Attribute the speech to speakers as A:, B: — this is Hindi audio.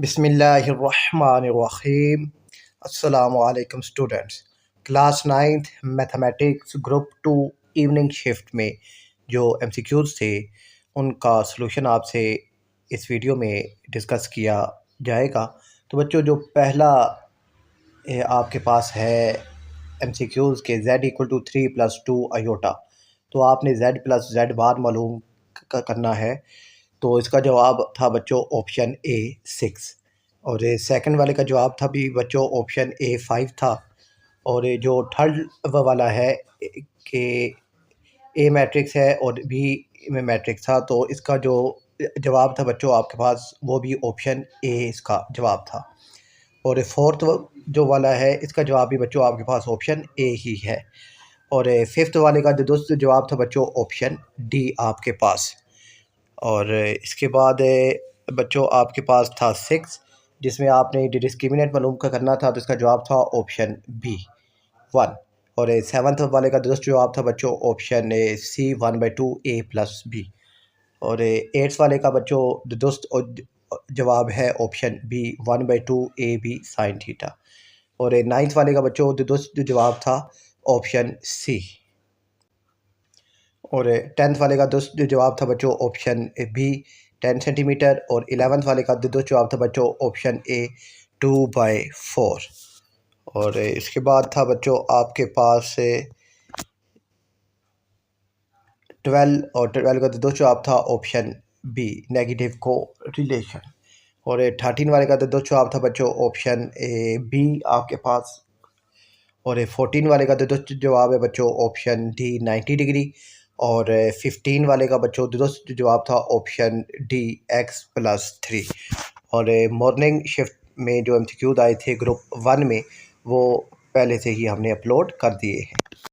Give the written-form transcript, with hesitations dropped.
A: बिस्मिल्लाहिर्रहमानिर्रहीम। अस्सलामुअलैकुम students. Class 9th mathematics group 2 evening shift में जो एमसीक्यूज़ थे उनका सलूशन आपसे इस वीडियो में डिस्कस किया जाएगा। तो बच्चों, जो पहला आपके पास है एमसीक्यूज़ के z = 3 + 2 आयोटा, तो आपने z + z बार मालूम करना है। तो इसका जवाब था बच्चों ऑप्शन ए 6, और सेकंड वाले का जवाब था भी बच्चों ऑप्शन ए 5 था। और जो थर्ड वाला है कि ए मैट्रिक्स है और बी में मैट्रिक्स था, तो इसका जो जवाब था बच्चों आपके पास वो भी ऑप्शन ए इसका जवाब था। और फोर्थ जो वाला है इसका जवाब भी बच्चों आपके पास ऑप्शन ए ही है। और फिफ्थ वाले का जो दोस्त जवाब था बच्चों ऑप्शन डी आपके पास। और इसके बाद बच्चों आपके पास था 6, जिसमें आपने डिस्क्रिमिनेंट मालूम का करना था, तो इसका जवाब था ऑप्शन बी 1। और सेवन्थ वाले का दोस्त जवाब था बच्चों ऑप्शन सी 1/2 a + b। और एट्थ वाले का बच्चों दोस्त जवाब है option B 1/2 a b sin theta. और नाइन्थ वाले का बच्चों दोस्त जवाब था ऑप्शन सी। और 10th वाले का दोस्त जो जवाब था बच्चों ऑप्शन बी 10 सेंटीमीटर। और 11th वाले का दोस्त जवाब था बच्चों ऑप्शन ए 2/4। और इसके बाद था बच्चों आपके पास 12, और 12 का दोस्त जवाब था ऑप्शन बी नेगेटिव को रिलेशन। और 13 वाले का दोस्त जवाब था बच्चों ऑप्शन ए बी आपके पास। और 14 वाले का दोस्त जवाब है बच्चों ऑप्शन डी 90 डिग्री। और 15 वाले का बच्चों दोस्त जवाब था ऑप्शन डी x + 3। और मॉर्निंग शिफ्ट में जो एमसीक्यूज आए थे ग्रुप 1 में, वो पहले से ही हमने अपलोड कर दिए हैं।